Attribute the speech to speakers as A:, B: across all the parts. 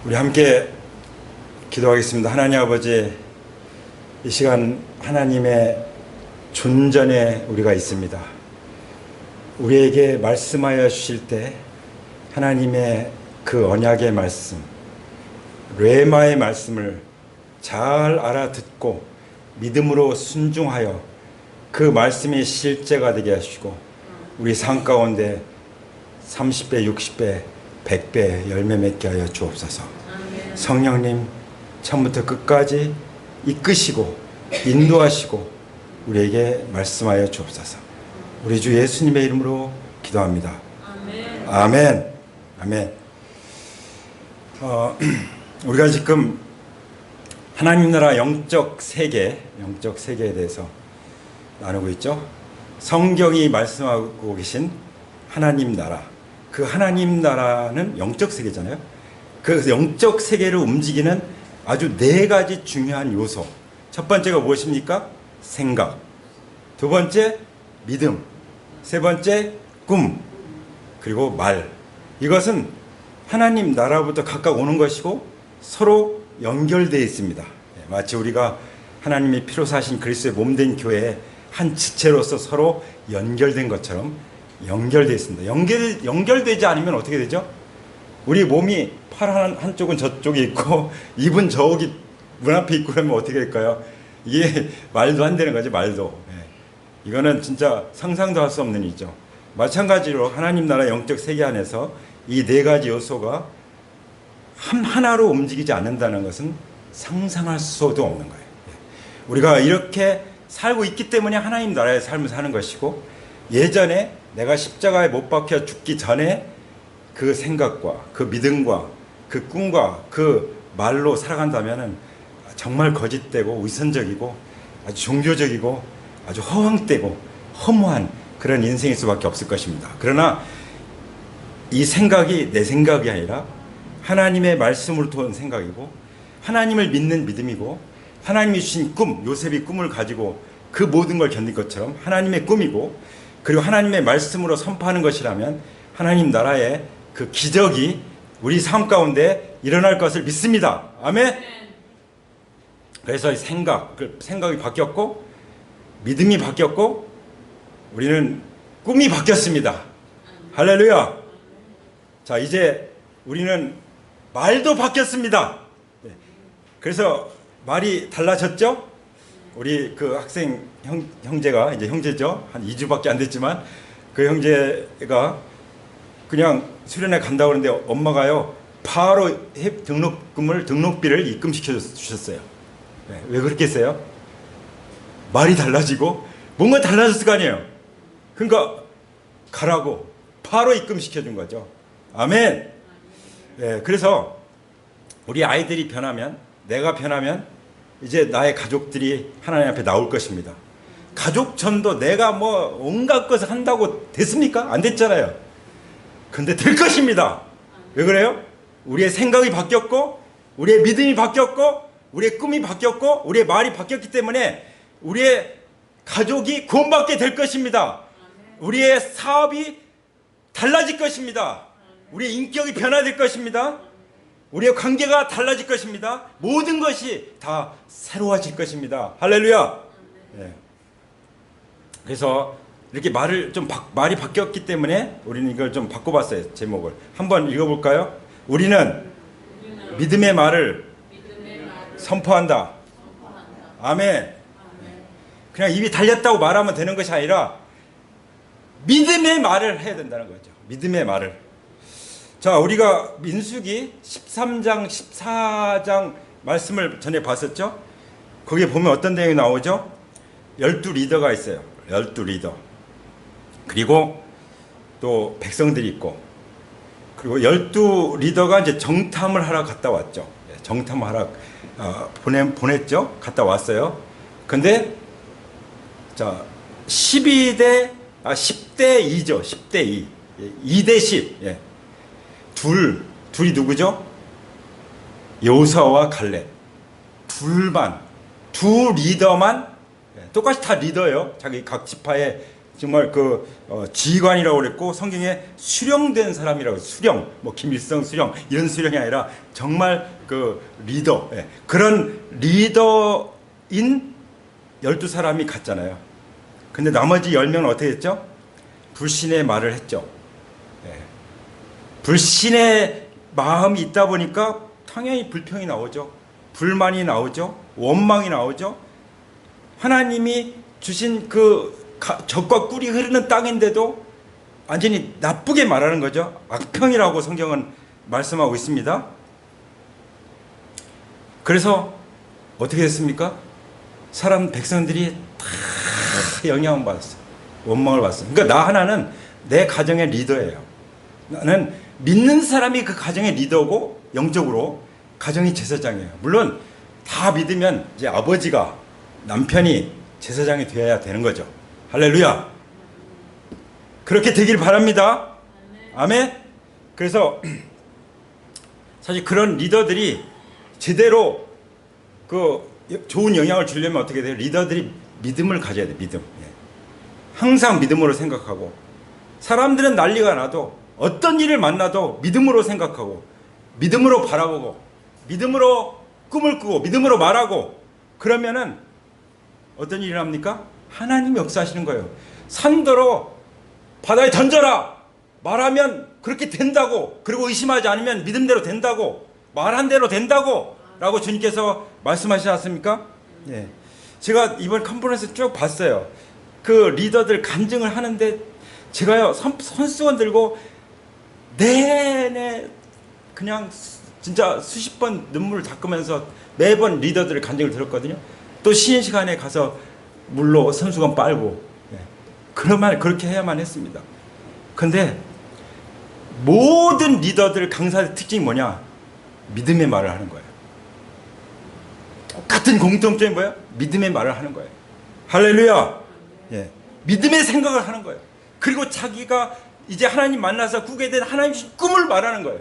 A: 우리 함께 기도하겠습니다. 하나님 아버지, 이 시간 하나님의 존전에 우리가 있습니다. 우리에게 말씀하여 주실 때 하나님의 그 언약의 말씀, 레마의 말씀을 잘 알아듣고 믿음으로 순종하여 그 말씀이 실제가 되게 하시고 우리 삶 가운데 30배, 60배, 100배 열매 맺게 하여 주옵소서. 성령님 처음부터 끝까지 이끄시고 인도하시고 우리에게 말씀하여 주옵소서. 우리 주 예수님의 이름으로 기도합니다. 아멘. 아멘. 아멘. 우리가 지금 하나님 나라 영적 세계에 대해서 나누고 있죠. 성경이 말씀하고 계신 하나님 나라, 그 하나님 나라는 영적 세계잖아요. 그 영적 세계를 움직이는 아주 네 가지 중요한 요소. 첫 번째가 무엇입니까? 생각. 두 번째, 믿음. 세 번째, 꿈. 그리고 말. 이것은 하나님 나라부터 각각 오는 것이고 서로 연결되어 있습니다. 마치 우리가 하나님이 피로 사신 그리스도의 몸된 교회의 한 지체로서 서로 연결된 것처럼 연결되어 있습니다. 연결되지 않으면 어떻게 되죠? 우리 몸이 팔 한쪽은 저쪽에 있고 입은 저기 문 앞에 있고 그러면 어떻게 될까요? 이게 말도 안 되는 거지, 말도. 이거는 진짜 상상도 할 수 없는 일이죠. 마찬가지로 하나님 나라 영적 세계 안에서 이 네 가지 요소가 하나로 움직이지 않는다는 것은 상상할 수도 없는 거예요. 우리가 이렇게 살고 있기 때문에 하나님 나라의 삶을 사는 것이고, 예전에 내가 십자가에 못 박혀 죽기 전에 그 생각과 그 믿음과 그 꿈과 그 말로 살아간다면 정말 거짓되고 위선적이고 아주 종교적이고 아주 허황되고 허무한 그런 인생일 수밖에 없을 것입니다. 그러나 이 생각이 내 생각이 아니라 하나님의 말씀으로 온 생각이고 하나님을 믿는 믿음이고 하나님이 주신 꿈, 요셉이 꿈을 가지고 그 모든 걸 견딘 것처럼 하나님의 꿈이고, 그리고 하나님의 말씀으로 선포하는 것이라면 하나님 나라의 그 기적이 우리 삶 가운데 일어날 것을 믿습니다. 아멘. 그래서 생각이 바뀌었고 믿음이 바뀌었고 우리는 꿈이 바뀌었습니다. 할렐루야. 자, 이제 우리는 말도 바뀌었습니다. 그래서 말이 달라졌죠? 우리 그 학생 형제가, 이제 형제죠. 한 2주밖에 안 됐지만 그 형제가 그냥 수련회 간다고 그러는데 엄마가요, 바로 등록비를 입금시켜 주셨어요. 왜 그렇게 했어요? 말이 달라지고 뭔가 달라졌을 거 아니에요. 그러니까 가라고 바로 입금시켜 준 거죠. 아멘. 그래서 우리 아이들이 변하면, 내가 변하면 이제 나의 가족들이 하나님 앞에 나올 것입니다. 가족 전도 내가 뭐 온갖 것을 한다고 됐습니까? 안 됐잖아요. 근데 될 것입니다. 왜 그래요? 우리의 생각이 바뀌었고 우리의 믿음이 바뀌었고 우리의 꿈이 바뀌었고 우리의 말이 바뀌었기 때문에 우리의 가족이 구원받게 될 것입니다. 우리의 사업이 달라질 것입니다. 우리의 인격이 변화될 것입니다. 우리의 관계가 달라질 것입니다. 모든 것이 다 새로워질 것입니다. 할렐루야. 그래서 이렇게 말이 바뀌었기 때문에 우리는 이걸 좀 바꿔봤어요. 제목을 한번 읽어볼까요? 우리는 믿음의 말을 선포한다. 아멘. 그냥 입이 달렸다고 말하면 되는 것이 아니라 믿음의 말을 해야 된다는 거죠. 믿음의 말을. 자, 우리가 민수기 13장 14장 말씀을 전에 봤었죠. 거기에 보면 어떤 내용이 나오죠? 12리더가 있어요. 12리더. 그리고 또 백성들이 있고, 그리고 12리더가 이제 정탐을 하러 갔다 왔죠. 정탐하러 보냈죠. 갔다 왔어요. 근데 자, 10대 2죠. 10대 2. 2대 10. 둘이 누구죠? 여호수아와 갈렙. 두 리더만, 똑같이 다 리더예요. 자기 각 지파의 정말 지휘관이라고 그랬고 성경에 수령된 사람이라고 수령 뭐 김일성 수령 이런 수령이 아니라 정말 그 리더 그런 리더인 12사람이 갔잖아요. 근데 나머지 10명은 어떻게 했죠? 불신의 말을 했죠. 불신의 마음이 있다 보니까 당연히 불평이 나오죠. 불만이 나오죠. 원망이 나오죠. 하나님이 주신 젖과 꿀이 흐르는 땅인데도 완전히 나쁘게 말하는 거죠. 악평이라고 성경은 말씀하고 있습니다. 그래서 어떻게 됐습니까? 백성들이 다 영향을 받았어요. 원망을 받았어요. 그러니까 나 하나는 내 가정의 리더예요. 나는 믿는 사람이 그 가정의 리더고 영적으로 가정이 제사장이에요. 물론 다 믿으면 이제 아버지가 남편이 제사장이 되어야 되는 거죠. 할렐루야. 그렇게 되길 바랍니다. 아멘. 그래서 사실 그런 리더들이 제대로 좋은 영향을 주려면 어떻게 돼요? 리더들이 믿음을 가져야 돼요. 믿음. 항상 믿음으로 생각하고 사람들은 난리가 나도 어떤 일을 만나도 믿음으로 생각하고 믿음으로 바라보고 믿음으로 꿈을 꾸고 믿음으로 말하고 그러면은 어떤 일이 납니까? 하나님이 역사하시는 거예요. 산더러 바다에 던져라 말하면 그렇게 된다고, 그리고 의심하지 않으면 믿음대로 된다고, 말한 대로 된다고 라고 주님께서 말씀하시지 않습니까? 예. 제가 이번 컨퍼런스 쭉 봤어요. 그 리더들 간증을 하는데 제가요 손수건 들고 내내 그냥 진짜 수십 번 눈물을 닦으면서 매번 리더들의 간증을 들었거든요. 또 쉬는 시간에 가서 물로 손수건 빨고, 그렇게 해야만 했습니다. 근데 모든 리더들 강사의 특징이 뭐냐? 믿음의 말을 하는 거예요. 똑같은 공통점이 뭐예요? 믿음의 말을 하는 거예요. 할렐루야. 믿음의 생각을 하는 거예요. 그리고 자기가 이제 하나님 만나서 꾸게 된 하나님의 꿈을 말하는 거예요.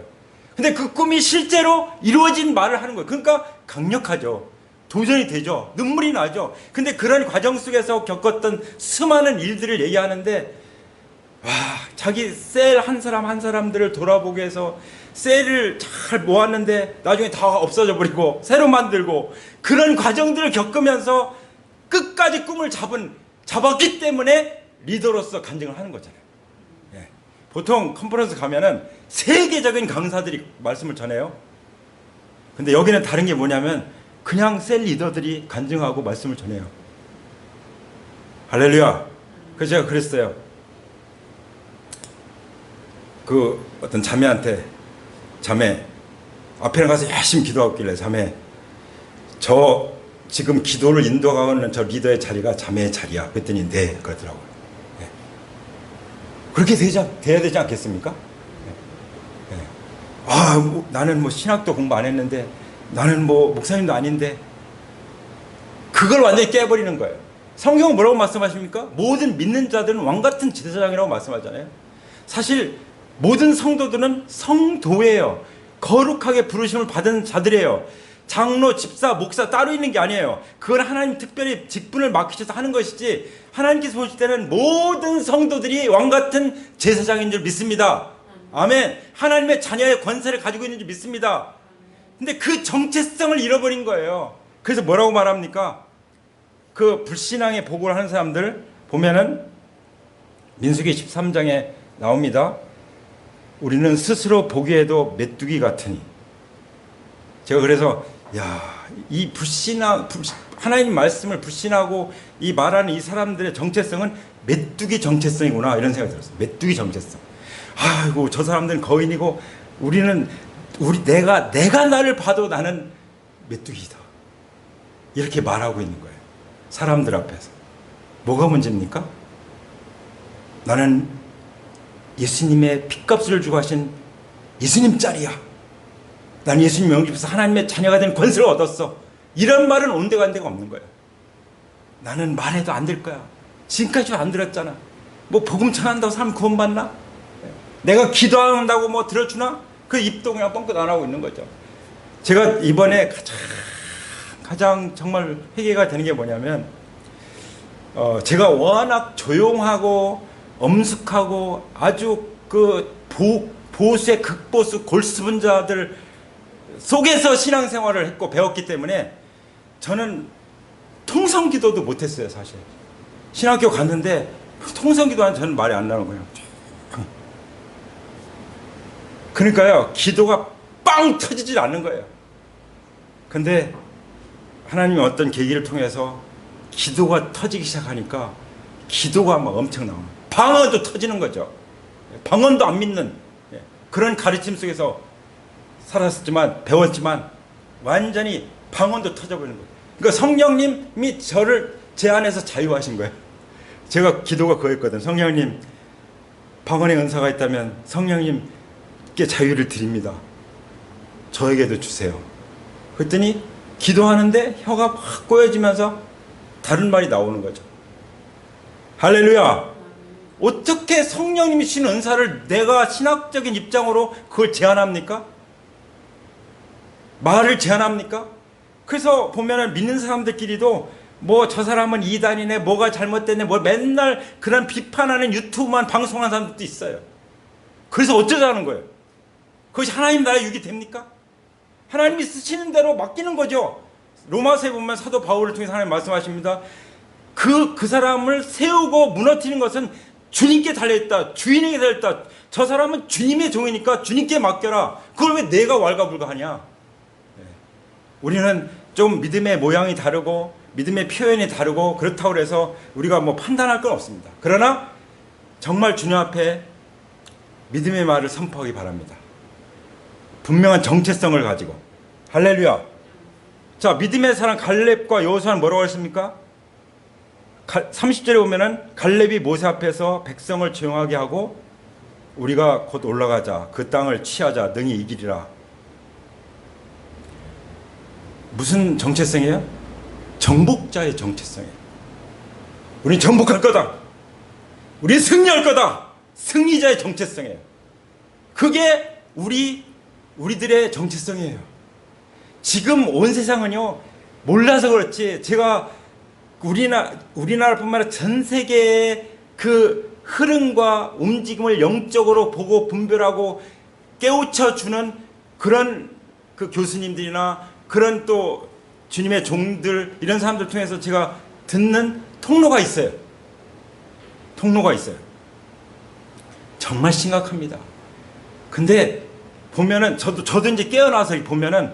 A: 근데 그 꿈이 실제로 이루어진 말을 하는 거예요. 그러니까 강력하죠. 도전이 되죠. 눈물이 나죠. 근데 그런 과정 속에서 겪었던 수많은 일들을 얘기하는데, 와, 자기 셀 한 사람 한 사람들을 돌아보게 해서 셀을 잘 모았는데 나중에 다 없어져 버리고 새로 만들고, 그런 과정들을 겪으면서 끝까지 꿈을 잡았기 때문에 리더로서 간증을 하는 거잖아요. 보통 컨퍼런스 가면은 세계적인 강사들이 말씀을 전해요. 근데 여기는 다른 게 뭐냐면 그냥 셀 리더들이 간증하고 말씀을 전해요. 할렐루야. 그래서 제가 그랬어요. 어떤 자매한테, 자매 앞에 가서 열심히 기도하길래, 자매 저 지금 기도를 인도하고 있는 저 리더의 자리가 자매의 자리야. 그랬더니 네 그러더라고요. 그렇게 돼야 되지 않겠습니까? 나는 신학도 공부 안 했는데, 나는 목사님도 아닌데, 그걸 완전히 깨버리는 거예요. 성경은 뭐라고 말씀하십니까? 모든 믿는 자들은 왕같은 제사장이라고 말씀하잖아요. 사실 모든 성도들은 성도예요. 거룩하게 부르심을 받은 자들이에요. 장로, 집사, 목사 따로 있는 게 아니에요. 그건 하나님 특별히 직분을 맡기셔서 하는 것이지, 하나님께서 보실 때는 모든 성도들이 왕같은 제사장인 줄 믿습니다. 아멘. 하나님의 자녀의 권세를 가지고 있는 줄 믿습니다. 근데 그 정체성을 잃어버린 거예요. 그래서 뭐라고 말합니까? 그 불신앙의 보고를 하는 사람들 보면은 민수기 13장에 나옵니다. 우리는 스스로 보기에도 메뚜기 같으니. 제가 그래서 이 하나님 말씀을 불신하고 이 말하는 이 사람들의 정체성은 메뚜기 정체성이구나, 이런 생각이 들었어요. 메뚜기 정체성. 아이고, 저 사람들은 거인이고 내가 나를 봐도 나는 메뚜기다, 이렇게 말하고 있는 거예요. 사람들 앞에서. 뭐가 문제입니까? 나는 예수님의 핏값을 주고 하신 예수님 짤이야. 나는 예수님 영접해서 하나님의 자녀가 된 권세를 얻었어. 이런 말은 온데간데가 없는 거예요. 나는 말해도 안 될 거야. 지금까지도 안 들었잖아. 복음 전한다고 사람 구원받나? 내가 기도한다고 들어주나? 그 입도 그냥 뻥끗 안 하고 있는 거죠. 제가 이번에 가장 정말 회개가 되는 게 뭐냐면, 제가 워낙 조용하고 엄숙하고 아주 그 보수의 극보수 골수분자들 속에서 신앙생활을 했고 배웠기 때문에 저는 통성기도도 못했어요. 사실 신학교 갔는데 통성기도하는 저는 말이 안 나오는 거예요. 그러니까요, 기도가 빵 터지질 않는 거예요. 근데 하나님이 어떤 계기를 통해서 기도가 터지기 시작하니까 기도가 막 엄청 나오는, 방언도 터지는 거죠. 방언도 안 믿는 그런 가르침 속에서 살았지만 배웠지만 완전히 방언도 터져버리는 거예요. 그러니까 성령님이 저를 제 안에서 자유하신 거예요. 제가 기도가 그거였거든. 성령님, 방언의 은사가 있다면 성령님께 자유를 드립니다. 저에게도 주세요. 그랬더니 기도하는데 혀가 확 꼬여지면서 다른 말이 나오는 거죠. 할렐루야. 어떻게 성령님이 주신 은사를 내가 신학적인 입장으로 그걸 제한합니까? 말을 제한합니까? 그래서 보면은 믿는 사람들끼리도 뭐 저 사람은 이단이네, 뭐가 잘못됐네, 뭐 맨날 그런 비판하는 유튜브만 방송하는 사람들도 있어요. 그래서 어쩌자는 거예요? 그것이 하나님 나라의 유익이 됩니까? 하나님이 쓰시는 대로 맡기는 거죠. 로마서에 보면 사도 바울을 통해서 하나님 말씀하십니다. 그 사람을 세우고 무너뜨리는 것은 주님께 달려있다. 주인에게 달려있다. 저 사람은 주님의 종이니까 주님께 맡겨라. 그걸 왜 내가 왈가불가하냐? 우리는 좀 믿음의 모양이 다르고 믿음의 표현이 다르고 그렇다고 해서 우리가 뭐 판단할 건 없습니다. 그러나 정말 주님 앞에 믿음의 말을 선포하기 바랍니다. 분명한 정체성을 가지고. 할렐루야. 자, 믿음의 사람 갈렙과 여호수아는 뭐라고 했습니까? 30절에 보면은 갈렙이 모세 앞에서 백성을 조용하게 하고 우리가 곧 올라가자, 그 땅을 취하자, 능히 이기리라. 무슨 정체성이에요? 정복자의 정체성이에요. 우린 정복할 거다. 우린 승리할 거다. 승리자의 정체성이에요. 그게 우리들의 정체성이에요. 지금 온 세상은요, 몰라서 그렇지, 제가 우리나라뿐만 아니라 전 세계의 그 흐름과 움직임을 영적으로 보고 분별하고 깨우쳐주는 그런 그 교수님들이나 그런 또 주님의 종들, 이런 사람들 통해서 제가 듣는 통로가 있어요. 통로가 있어요. 정말 심각합니다. 근데 보면은 저도 이제 깨어나서 보면은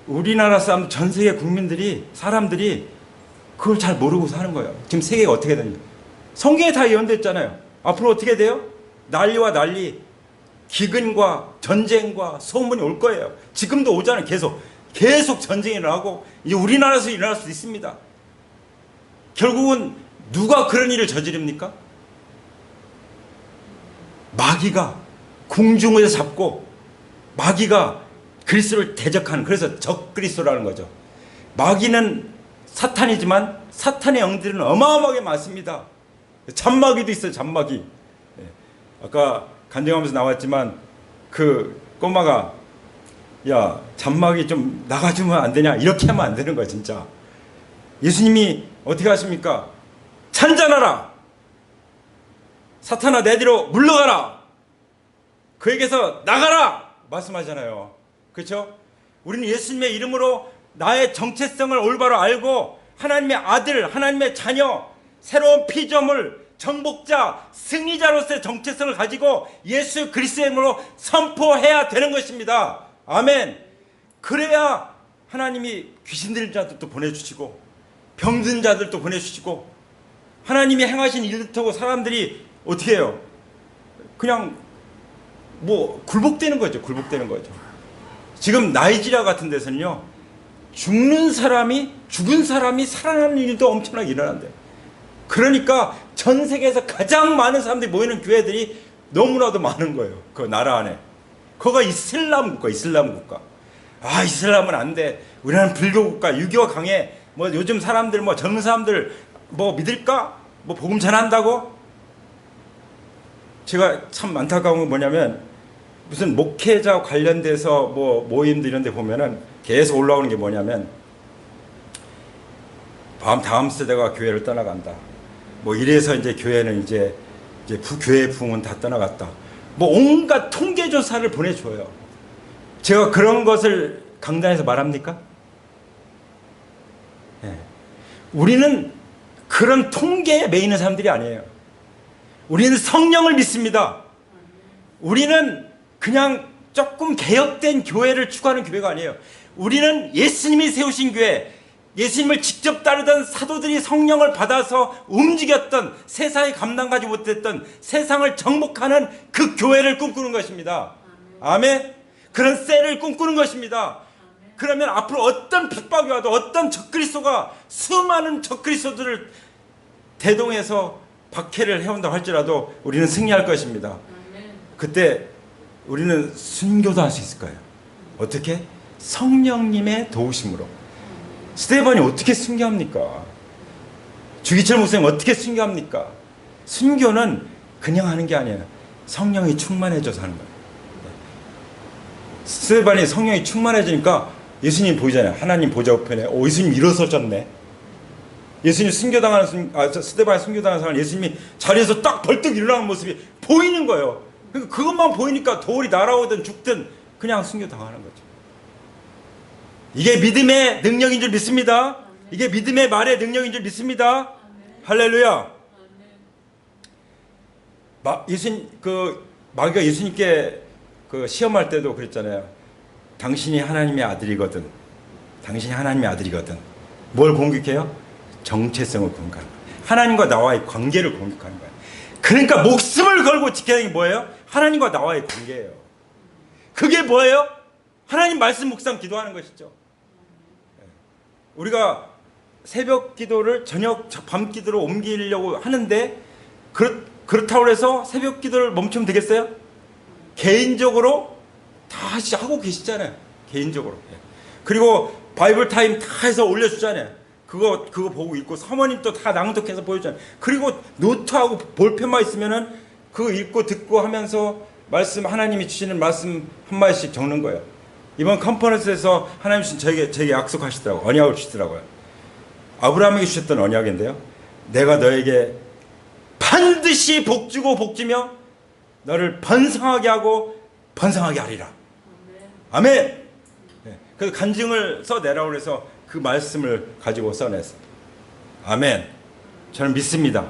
A: 우리나라 사람, 전 세계 국민들이, 사람들이 그걸 잘 모르고 사는 거예요. 지금 세계가 어떻게 되는지. 성경에 다 예언됐잖아요. 앞으로 어떻게 돼요? 난리와 난리, 기근과 전쟁과 소문이 올 거예요. 지금도 오잖아요. 계속 전쟁이 일어나고 이제 우리나라에서 일어날 수도 있습니다. 결국은 누가 그런 일을 저지릅니까? 마귀가 궁중을 잡고 마귀가 그리스도를 대적하는, 그래서 적그리스도라는 거죠. 마귀는 사탄이지만 사탄의 영들은 어마어마하게 많습니다. 잔마귀도 있어요. 잔마귀. 아까 간증하면서 나왔지만 그 꼬마가 야, 잔마귀 좀 나가주면 안 되냐, 이렇게 하면 안 되는 거야. 진짜 예수님이 어떻게 하십니까? 찬잔하라, 사탄아 내 뒤로 물러가라, 그에게서 나가라 말씀하잖아요. 그렇죠? 우리는 예수님의 이름으로 나의 정체성을 올바로 알고 하나님의 아들, 하나님의 자녀, 새로운 피조물, 정복자, 승리자로서의 정체성을 가지고 예수 그리스도의 이름으로 선포해야 되는 것입니다. 아멘. 그래야 하나님이 귀신 들린 자들도 보내주시고 병든 자들도 보내주시고 하나님이 행하신 일을 타고 사람들이 어떻게 해요? 그냥 뭐 굴복되는 거죠. 굴복되는 거죠. 지금 나이지리아 같은 데서는요, 죽은 사람이 살아나는 일도 엄청나게 일어난대요. 그러니까 전 세계에서 가장 많은 사람들이 모이는 교회들이 너무나도 많은 거예요. 그 나라 안에. 그거가 이슬람 국가. 아, 이슬람은 안 돼. 우리는 불교 국가, 유교가 강해. 뭐 요즘 사람들, 뭐 젊은 사람들 뭐 믿을까? 뭐 복음 전한다고? 제가 참 안타까운 건 뭐냐면, 무슨 목회자 관련돼서 뭐 모임들 이런 데 보면은 계속 올라오는 게 뭐냐면, 다음 세대가 교회를 떠나간다. 뭐 이래서 이제 교회는 이제 교회 부흥은 다 떠나갔다. 뭐 온갖 통계 조사를 보내줘요. 제가 그런 것을 강단에서 말합니까? 네. 우리는 그런 통계에 매이는 사람들이 아니에요. 우리는 성령을 믿습니다. 우리는 그냥 조금 개혁된 교회를 추구하는 교회가 아니에요. 우리는 예수님이 세우신 교회, 예수님을 직접 따르던 사도들이 성령을 받아서 움직였던, 세상에 감당하지 못했던 세상을 정복하는 그 교회를 꿈꾸는 것입니다. 아멘. 그런 셀을 꿈꾸는 것입니다. 그러면 앞으로 어떤 핍박이 와도, 어떤 적그리스도가 수많은 적그리스도들을 대동해서 박해를 해온다고 할지라도 우리는 승리할 것입니다. 그때 우리는 순교도 할 수 있을 거예요. 어떻게? 성령님의 도우심으로. 스데반이 어떻게 순교합니까? 주기철 목사님 어떻게 순교합니까? 순교는 그냥 하는 게 아니에요. 성령이 충만해져서 하는 거예요. 스데반이 성령이 충만해지니까 예수님 보이잖아요. 하나님 보좌 우편에 예수님 일어서셨네. 예수님 스데반이 순교당하는 상황, 예수님이 자리에서 딱 벌떡 일어나는 모습이 보이는 거예요. 그러니까 그것만 보이니까 돌이 날아오든 죽든 그냥 순교당하는 거죠. 이게 믿음의 능력인 줄 믿습니다. 이게 믿음의 말의 능력인 줄 믿습니다. 할렐루야. 마귀가 예수님께 시험할 때도 그랬잖아요. 당신이 하나님의 아들이거든. 당신이 하나님의 아들이거든. 뭘 공격해요? 정체성을 공격하는 거예요. 하나님과 나와의 관계를 공격하는 거예요. 그러니까 목숨을 걸고 지켜야 하는 게 뭐예요? 하나님과 나와의 관계예요. 그게 뭐예요? 하나님 말씀 묵상 기도하는 것이죠. 우리가 새벽 기도를 밤 기도로 옮기려고 하는데 그렇다고 해서 새벽 기도를 멈추면 되겠어요? 개인적으로 다시 하고 계시잖아요. 개인적으로. 그리고 바이블 타임 다 해서 올려주잖아요. 그거 보고 읽고 사모님도 다 낭독해서 보여주잖아요. 그리고 노트하고 볼펜만 있으면은 그거 읽고 듣고 하면서 하나님이 주시는 말씀 한마디씩 적는 거예요. 이번 컨퍼런스에서 하나님 저에게 약속하시더라고요. 언약을 주시더라고요. 아브라함에게 주셨던 언약인데요. 내가 너에게 반드시 복주고 복주며 너를 번성하게 하고 번성하게 하리라. 아멘. 그래서 간증을 써내라고 해서 그 말씀을 가지고 써냈어요. 아멘. 저는 믿습니다.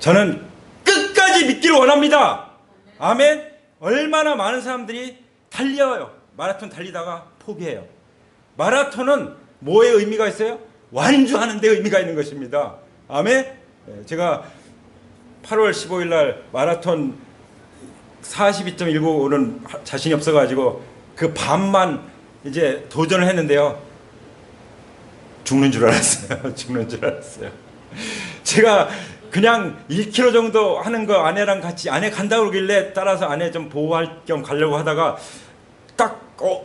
A: 저는 끝까지 믿기를 원합니다. 아멘. 얼마나 많은 사람들이 달려요. 마라톤 달리다가 포기해요. 마라톤은 뭐에 의미가 있어요? 완주하는 데 의미가 있는 것입니다. 아멘. 제가 8월 15일 날 마라톤 42.195는 자신이 없어가지고 그 반만 이제 도전을 했는데요. 죽는 줄 알았어요. 죽는 줄 알았어요. 제가 그냥 1km 정도 하는 거 아내랑 같이, 아내 간다고 그러길래 따라서 아내 좀 보호할 겸 가려고 하다가 딱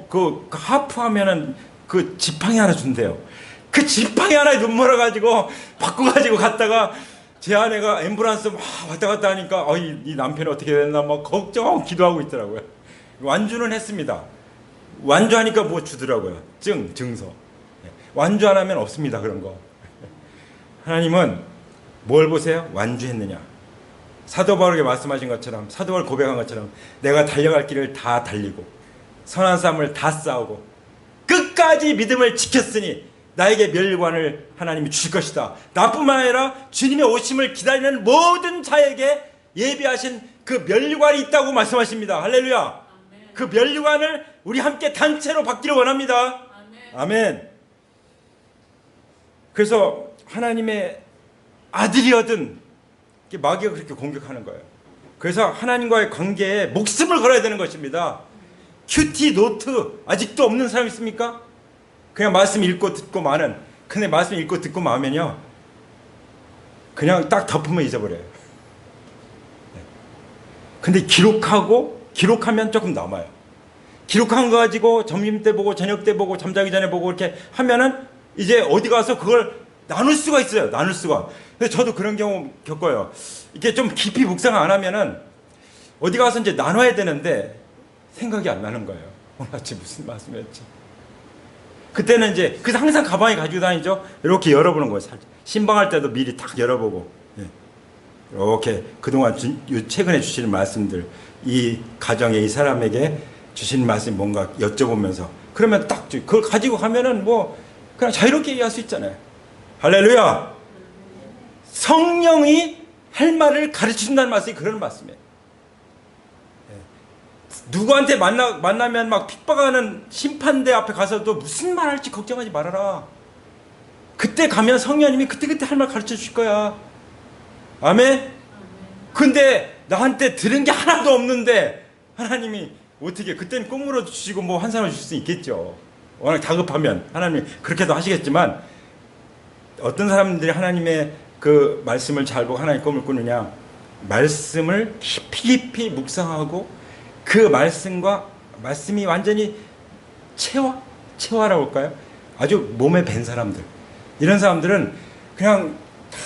A: 그 하프 하면은 그 지팡이 하나 준대요. 그 지팡이 하나에 눈 멀어가지고 바꿔가지고 갔다가 제 아내가 앰뷸런스 막 왔다 갔다 하니까 이 남편이 어떻게 됐나 막 걱정 기도하고 있더라고요. 완주는 했습니다. 완주하니까 뭐 주더라고요. 증서. 완주 안 하면 없습니다. 그런 거. 하나님은 뭘 보세요? 완주했느냐. 사도 바울에게 말씀하신 것처럼, 사도 바울 고백한 것처럼 내가 달려갈 길을 다 달리고 선한 싸움을 다 싸우고 끝까지 믿음을 지켰으니 나에게 멸관을 하나님이 주실 것이다. 나뿐만 아니라 주님의 오심을 기다리는 모든 자에게 예비하신 그 멸관이 있다고 말씀하십니다. 할렐루야. 아멘. 그 멸관을 우리 함께 단체로 받기를 원합니다. 아멘. 아멘. 그래서 하나님의 아들이거든 마귀가 그렇게 공격하는 거예요. 그래서 하나님과의 관계에 목숨을 걸어야 되는 것입니다. 큐티 노트 아직도 없는 사람 있습니까? 그냥 말씀 읽고 듣고 마는. 근데 말씀 읽고 듣고 마면요 그냥 딱 덮으면 잊어버려요. 근데 기록하면 조금 남아요. 기록한 거 가지고 점심 때 보고 저녁 때 보고 잠자기 전에 보고 이렇게 하면은 이제 어디 가서 그걸 나눌 수가 있어요. 나눌 수가. 근데 저도 그런 경우 겪어요. 이렇게 좀 깊이 묵상 안 하면은 어디 가서 이제 나눠야 되는데 생각이 안 나는 거예요. 오늘 아침 무슨 말씀이었지? 그때는 이제 그래서 항상 가방에 가지고 다니죠. 이렇게 열어보는 거예요. 신방할 때도 미리 딱 열어보고. 예. 이렇게 그동안 최근에 주시는 말씀들, 이 가정에 이 사람에게 주시는 말씀이 뭔가 여쭤보면서 그러면 딱 그걸 가지고 가면은 뭐 그냥 자유롭게 얘기할 수 있잖아요. 할렐루야. 성령이 할 말을 가르치신다는 말씀이 그런 말씀이에요. 누구한테 만나면 막 핍박하는 심판대 앞에 가서도 무슨 말 할지 걱정하지 말아라. 그때 가면 성령님이 그때그때 할 말 가르쳐 주실 거야. 아멘? 근데 나한테 들은 게 하나도 없는데 하나님이 어떻게 그때는 꿈으로 주시고 뭐 한 사람 주실 수 있겠죠. 워낙 다급하면 하나님이 그렇게도 하시겠지만 어떤 사람들이 하나님의 그 말씀을 잘 보고 하나님의 꿈을 꾸느냐, 말씀을 깊이 묵상하고 그 말씀이 완전히 체화라고 할까요? 아주 몸에 밴 사람들, 이런 사람들은 그냥 탁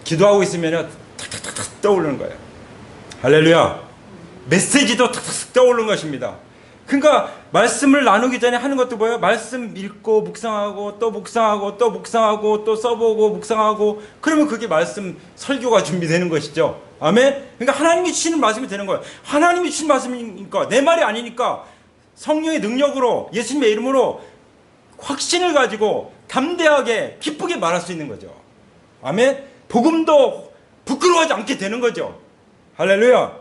A: 기도하고 있으면 탁탁탁 떠오르는 거예요. 할렐루야. 메시지도 탁탁 떠오르는 것입니다. 그러니까 말씀을 나누기 전에 하는 것도 뭐예요? 말씀 읽고 묵상하고 또 묵상하고 또 묵상하고 또 써보고 묵상하고, 그러면 그게 말씀 설교가 준비되는 것이죠. 아멘? 그러니까 하나님이 주시는 말씀이 되는 거예요. 하나님이 주신 말씀이니까, 내 말이 아니니까 성령의 능력으로 예수님의 이름으로 확신을 가지고 담대하게 기쁘게 말할 수 있는 거죠. 아멘? 복음도 부끄러워하지 않게 되는 거죠. 할렐루야.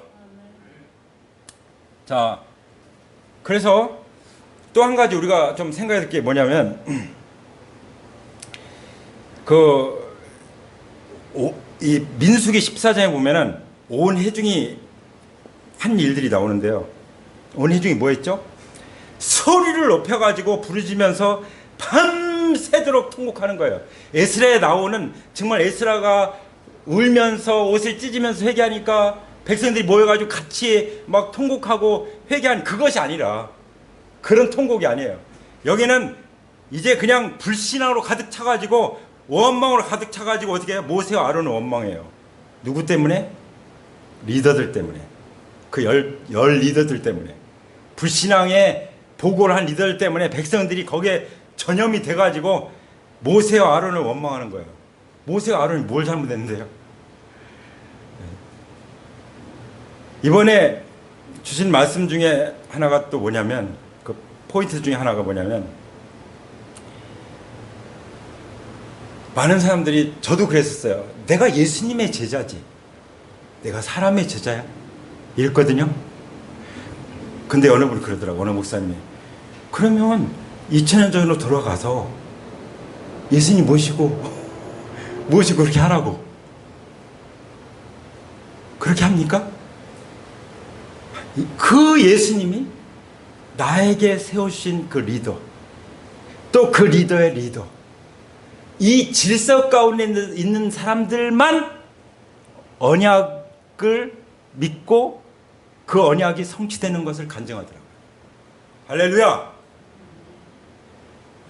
A: 자, 그래서 또 한 가지 우리가 좀 생각해야 될 게 뭐냐면, 이 민수기 14장에 보면은 온 회중이 한 일들이 나오는데요. 온 회중이 뭐 했죠? 소리를 높여가지고 부르짖으면서 밤새도록 통곡하는 거예요. 에스라에 나오는, 정말 에스라가 울면서 옷을 찢으면서 회개하니까 백성들이 모여가지고 같이 막 통곡하고 회개한 그것이 아니라, 그런 통곡이 아니에요. 여기는 이제 그냥 불신앙으로 가득 차가지고, 원망으로 가득 차가지고 어떻게 해요? 모세와 아론은 원망해요. 누구 때문에? 리더들 때문에. 그 열 리더들 때문에. 불신앙에 보고를 한 리더들 때문에 백성들이 거기에 전염이 돼가지고 모세와 아론을 원망하는 거예요. 모세와 아론이 뭘 잘못했는데요? 이번에 주신 말씀 중에 하나가 또 뭐냐면, 그 포인트 중에 하나가 뭐냐면, 많은 사람들이, 저도 그랬었어요. 내가 예수님의 제자지, 내가 사람의 제자야? 이랬거든요. 근데 어느 분이 그러더라고, 어느 목사님이. 그러면 2000년 전으로 돌아가서 예수님 모시고 그렇게 하라고. 그렇게 합니까? 그 예수님이 나에게 세우신 그 리더, 또 그 리더의 리더, 이 질서 가운데 있는 사람들만 언약을 믿고 그 언약이 성취되는 것을 간증하더라고요. 할렐루야.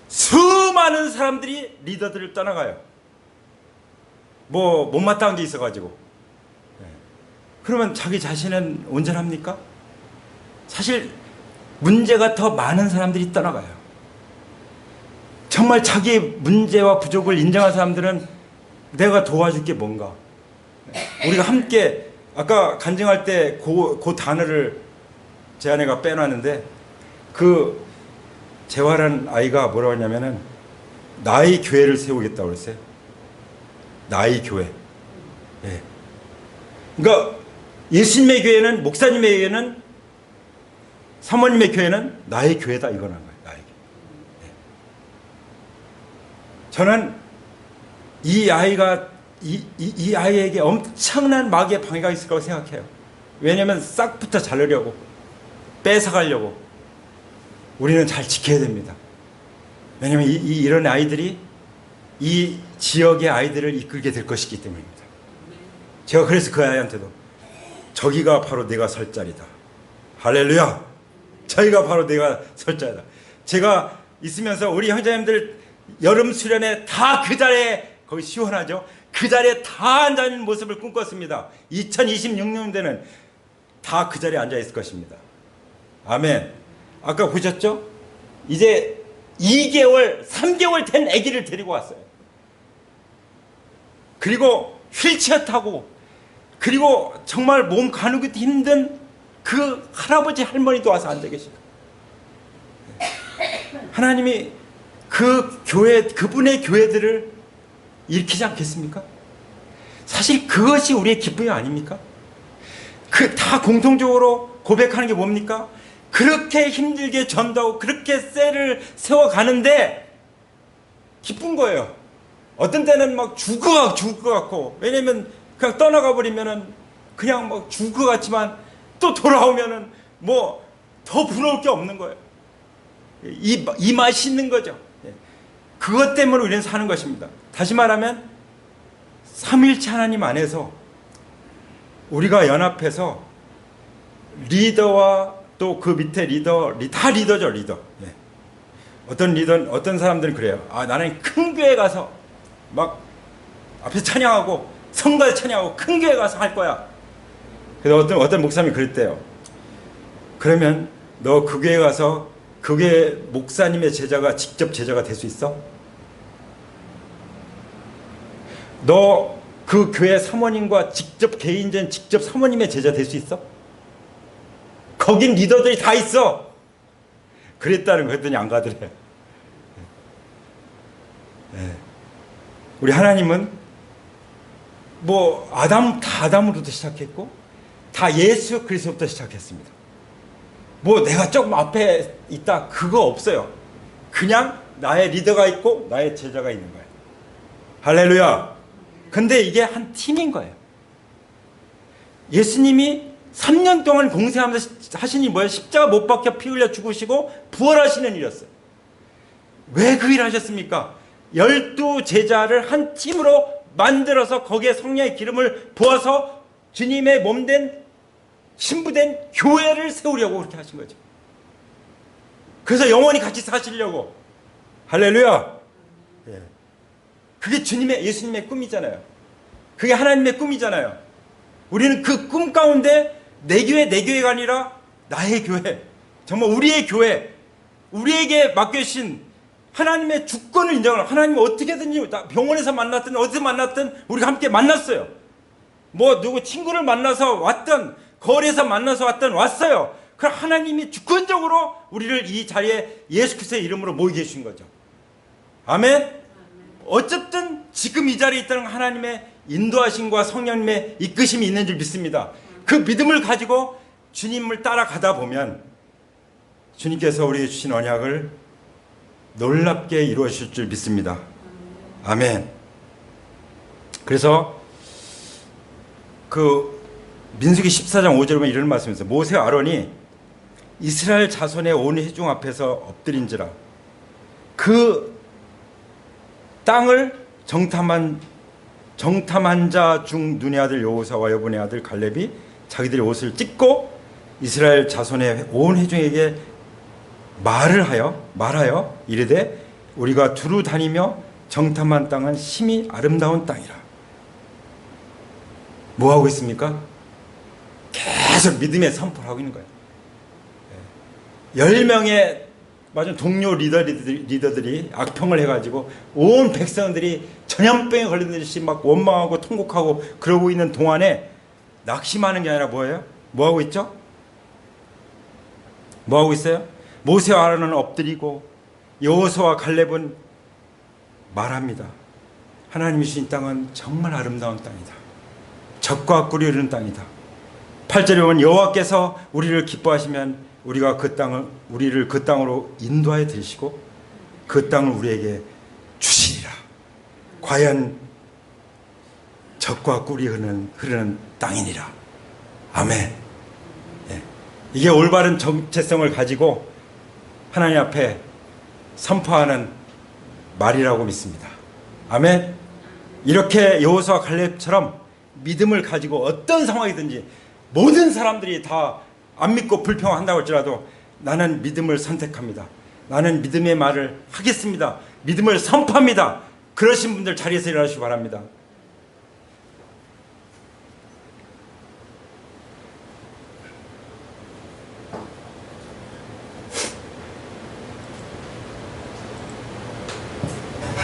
A: 수많은 사람들이 리더들을 떠나가요. 뭐 못마땅한 게 있어가지고. 그러면 자기 자신은 온전합니까? 사실 문제가 더 많은 사람들이 떠나가요. 정말 자기의 문제와 부족을 인정한 사람들은 내가 도와줄 게 뭔가. 우리가 함께 아까 간증할 때 그 단어를 제 아내가 빼놨는데, 그 재활한 아이가 뭐라고 했냐면은 나의 교회를 세우겠다고 그랬어요. 나의 교회. 예. 그러니까 예수님의 교회는, 목사님의 교회는, 사모님의 교회는 나의 교회다, 이거는 거예요. 나의 교회. 예. 저는 이 아이가 이 아이에게 엄청난 마귀의 방해가 있을 거라고 생각해요. 왜냐하면 싹부터 자르려고, 뺏어가려고. 우리는 잘 지켜야 됩니다. 왜냐하면 이런 아이들이 이 지역의 아이들을 이끌게 될 것이기 때문입니다. 제가 그래서 그 아이한테도 저기가 바로 내가 설 자리다. 할렐루야. 저기가 바로 내가 설 자리다. 제가 있으면서 우리 형제님들 여름 수련회 다 그 자리에, 거기 시원하죠? 그 자리에 다 앉아있는 모습을 꿈꿨습니다. 2026년대는 다 그 자리에 앉아있을 것입니다. 아멘. 아까 보셨죠? 이제 2개월, 3개월 된 아기를 데리고 왔어요. 그리고 휠체어 타고, 그리고 정말 몸 가누기도 힘든 그 할아버지 할머니도 와서 앉아 계시고, 하나님이 그 교회, 그분의 교회들을 일으키지 않겠습니까? 사실 그것이 우리의 기쁨이 아닙니까? 그 다 공통적으로 고백하는 게 뭡니까? 그렇게 힘들게 전도하고 그렇게 셀을 세워가는데 기쁜 거예요. 어떤 때는 막 죽을 것 같고, 왜냐면 그냥 떠나가 버리면은 그냥 막 죽을 것 같지만 또 돌아오면은 뭐 더 부러울 게 없는 거예요. 이 맛이 있는 거죠. 그것 때문에 우리는 사는 것입니다. 다시 말하면 삼위일체 하나님 안에서 우리가 연합해서 리더와 또 그 밑에 다 리더죠, 리더. 어떤 사람들은 그래요. 아, 나는 큰 교회 가서 막 앞에서 찬양하고 성가에 찬양하고 큰 교회 가서 할 거야. 그래서 어떤 목사님이 그랬대요. 그러면 너 그 교회 가서 그 교회 목사님의 제자가 직접 제자가 될 수 있어? 너 그 교회 사모님과 직접 개인전 직접 사모님의 제자 될 수 있어? 거긴 리더들이 다 있어. 그랬다는 거 했더니 안 가더래. 우리 하나님은 뭐 아담으로부터 시작했고 다 예수 그리스도부터 시작했습니다. 뭐 내가 조금 앞에 있다 그거 없어요. 그냥 나의 리더가 있고 나의 제자가 있는 거예요. 할렐루야. 근데 이게 한 팀인 거예요. 예수님이 3년 동안 공생하면서 하신 일이 뭐예요? 십자가 못 박혀 피 흘려 죽으시고 부활하시는 일이었어요. 왜 그 일을 하셨습니까? 12 제자를 한 팀으로 만들어서 거기에 성령의 기름을 부어서 주님의 몸된 신부된 교회를 세우려고 그렇게 하신 거죠. 그래서 영원히 같이 사시려고. 할렐루야. 그게 예수님의 꿈이잖아요. 그게 하나님의 꿈이잖아요. 우리는 그 꿈 가운데 내 교회가 아니라 나의 교회, 정말 우리의 교회, 우리에게 맡겨주신 하나님의 주권을 인정하는, 하나님은 어떻게든지 병원에서 만났든 어디서 만났든 우리가 함께 만났어요. 뭐 누구 친구를 만나서 왔든 거리에서 만나서 왔든 왔어요. 그럼 하나님이 주권적으로 우리를 이 자리에 예수 그리스도의 이름으로 모이게 해주신 거죠. 아멘. 어쨌든 지금 이 자리에 있다는 하나님의 인도하심과 성령님의 이끄심이 있는 줄 믿습니다. 그 믿음을 가지고 주님을 따라가다 보면 주님께서 우리에게 주신 언약을 놀랍게 이루어주실 줄 믿습니다. 아멘. 그래서 그 민수기 14장 5절에 보면 이런 말씀이 있어요. 모세와 아론이 이스라엘 자손의 온 회중 앞에서 엎드린지라 그 땅을 정탐한 자 중 눈의 아들 여호사와 여분의 아들 갈렙이 자기들의 옷을 찢고 이스라엘 자손의 온 회중에게 말하여 이르되 우리가 두루 다니며 정탐한 땅은 심히 아름다운 땅이라. 뭐 하고 있습니까? 계속 믿음의 선포를 하고 있는 거예요. 10명의 동료 리더들이 악평을 해가지고 온 백성들이 전염병에 걸린 듯이 막 원망하고 통곡하고 그러고 있는 동안에 낙심하는 게 아니라 뭐예요? 뭐 하고 있죠? 뭐 하고 있어요? 모세와 아론은 엎드리고 여호수아와 갈렙은 말합니다. 하나님이 주신 땅은 정말 아름다운 땅이다. 젖과 꿀이 흐르는 땅이다. 8절에 보면 여호와께서 우리를 기뻐하시면 우리를 그 땅으로 인도하여 드리시고 그 땅을 우리에게 주시리라. 과연 젖과 꿀이 흐르는 땅이니라. 아멘. 이게 올바른 정체성을 가지고 하나님 앞에 선포하는 말이라고 믿습니다. 아멘. 이렇게 여호수아 갈렙처럼 믿음을 가지고 어떤 상황이든지 모든 사람들이 다 안 믿고 불평한다고 할지라도 나는 믿음을 선택합니다. 나는 믿음의 말을 하겠습니다. 믿음을 선포합니다. 그러신 분들 자리에서 일어나시기 바랍니다.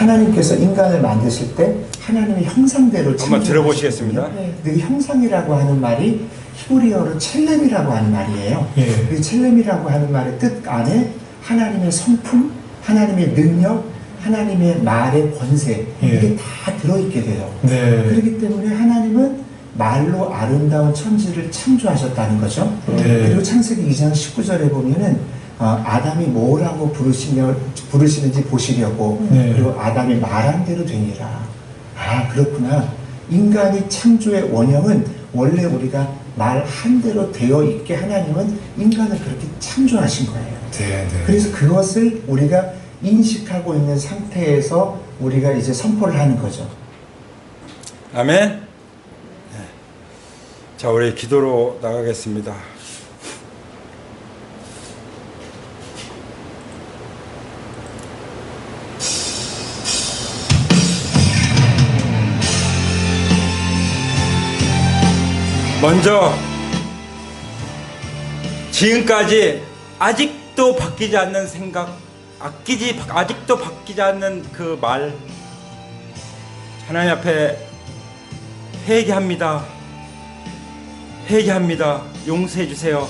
B: 하나님께서 인간을 만드실 때 하나님의 형상대로
A: 한번 들어보시겠습니다.
B: 그 형상이라고 하는 말이 히브리어로 첼렘이라고 하는 말이에요.
C: 예.
B: 그 첼렘이라고 하는 말의 뜻 안에 하나님의 성품, 하나님의 능력, 하나님의 말의 권세,
C: 예.
B: 이게 다 들어있게 돼요.
C: 네.
B: 그렇기 때문에 하나님은 말로 아름다운 천지를 창조하셨다는 거죠.
C: 네.
B: 그리고 창세기 2장 19절에 보면은 아담이 뭐라고 부르시는지 보시려고
C: 네.
B: 그리고 아담이 말한 대로 되니라. 아, 그렇구나. 인간이 창조의 원형은 원래 우리가 말한 대로 되어 있게 하나님은 인간을 그렇게 창조하신 거예요.
C: 네, 네.
B: 그래서 그것을 우리가 인식하고 있는 상태에서 우리가 이제 선포를 하는 거죠.
A: 아멘. 네. 자, 우리 기도로 나가겠습니다. 먼저 지금까지 아직도 바뀌지 않는 생각, 아직도 바뀌지 않는 그 말, 하나님 앞에 회개합니다. 회개합니다. 용서해 주세요.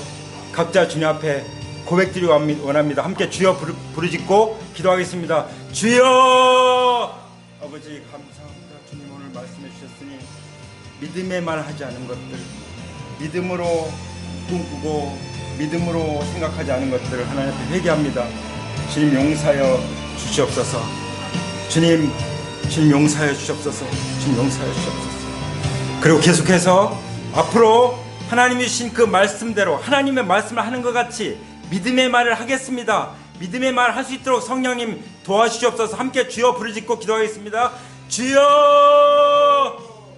A: 각자 주님 앞에 고백드리기 원합니다. 함께 주여 부르짖고 기도하겠습니다. 주여! 아버지 감사합니다. 주님 오늘 말씀해 주셨으니 믿음의 말 하지 않은 것들, 믿음으로 꿈꾸고 믿음으로 생각하지 않은 것들을 하나님 앞에 회개합니다. 주님 용서하여 주시옵소서. 주님 용서하여 주시옵소서. 주님 용서하여 주시옵소서. 그리고 계속해서 앞으로 하나님이 주신 그 말씀대로 하나님의 말씀을 하는 것 같이 믿음의 말을 하겠습니다. 믿음의 말을 할 수 있도록 성령님 도와주시옵소서. 함께 주여 부르짖고 기도하겠습니다. 주여!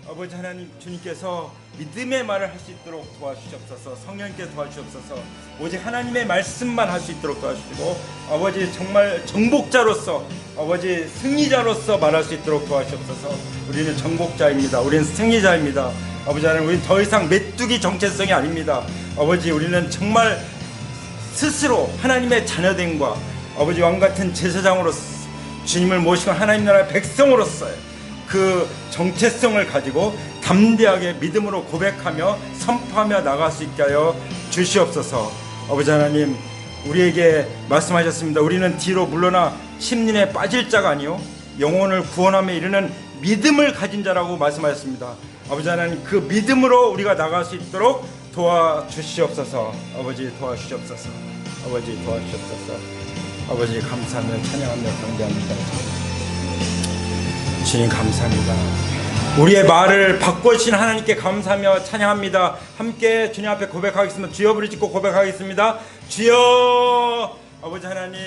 A: 아버지 하나님, 주님께서 믿음의 말을 할 수 있도록 도와주시옵소서. 성령님께서 도와주시옵소서. 오직 하나님의 말씀만 할 수 있도록 도와주시고 아버지 정말 정복자로서, 아버지 승리자로서 말할 수 있도록 도와주시옵소서. 우리는 정복자입니다. 우리는 승리자입니다. 아버지 하나님, 우리는 더 이상 메뚜기 정체성이 아닙니다. 아버지, 우리는 정말 스스로 하나님의 자녀됨과 아버지 왕같은 제사장으로서 주님을 모시고 하나님 나라의 백성으로서의 그 정체성을 가지고 담대하게 믿음으로 고백하며 선포하며 나갈 수 있게 하여 주시옵소서. 아버지 하나님, 우리에게 말씀하셨습니다. 우리는 뒤로 물러나 심린에 빠질 자가 아니요 영혼을 구원하며 이르는 믿음을 가진 자라고 말씀하셨습니다. 아버지 하나님, 그 믿음으로 우리가 나갈 수 있도록 도와주시옵소서. 아버지 도와주시옵소서. 아버지 도와주시옵소서. 아버지 감사하며 찬양하며 경배합니다. 주님 감사합니다. 우리의 말을 바꿔주신 하나님께 감사하며 찬양합니다. 함께 주님 앞에 고백하겠습니다. 주여 부르짖고 고백하겠습니다. 주여! 아버지 하나님,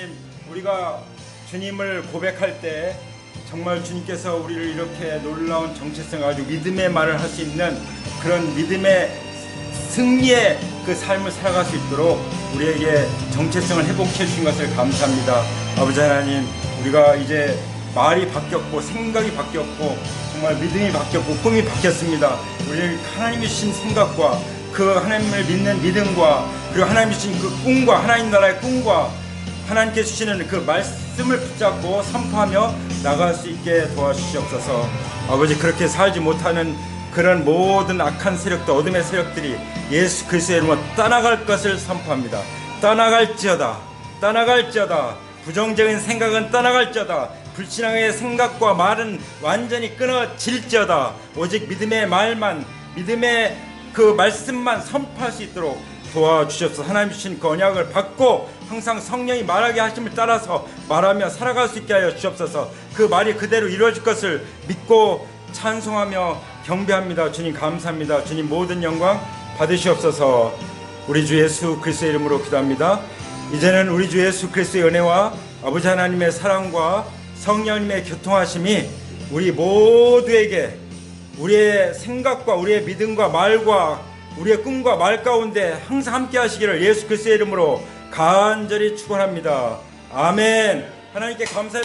A: 우리가 주님을 고백할 때 정말 주님께서 우리를 이렇게 놀라운 정체성 가지고 믿음의 말을 할 수 있는 그런 믿음의 승리의 그 삶을 살아갈 수 있도록 우리에게 정체성을 회복해 주신 것을 감사합니다. 아버지 하나님, 우리가 이제 말이 바뀌었고 생각이 바뀌었고 정말 믿음이 바뀌었고 꿈이 바뀌었습니다. 우리 하나님이 주신 생각과 그 하나님을 믿는 믿음과 그리고 하나님이 주신 그 꿈과 하나님 나라의 꿈과 하나님께 주시는 그 말씀을 붙잡고 선포하며 나갈 수 있게 도와주시옵소서. 아버지, 그렇게 살지 못하는 그런 모든 악한 세력들, 어둠의 세력들이 예수 그리스도의 이름으로 떠나갈 것을 선포합니다. 떠나갈지어다. 부정적인 생각은 떠나갈지어다. 불신앙의 생각과 말은 완전히 끊어질지어다. 오직 믿음의 말만, 믿음의 그 말씀만 선포할 수 있도록 도와주시옵소서. 하나님 주신 그 언약을 받고 항상 성령이 말하게 하심을 따라서 말하며 살아갈 수 있게 하여 주옵소서. 그 말이 그대로 이루어질 것을 믿고 찬송하며 경배합니다. 주님 감사합니다. 주님 모든 영광 받으시옵소서. 우리 주 예수 그리스도의 이름으로 기도합니다. 이제는 우리 주 예수 그리스도의 은혜와 아버지 하나님의 사랑과 성령님의 교통하심이 우리 모두에게 우리의 생각과 우리의 믿음과 말과 우리의 꿈과 말 가운데 항상 함께 하시기를 예수 그리스도의 이름으로 간절히 축원합니다. 아멘. 하나님께 감사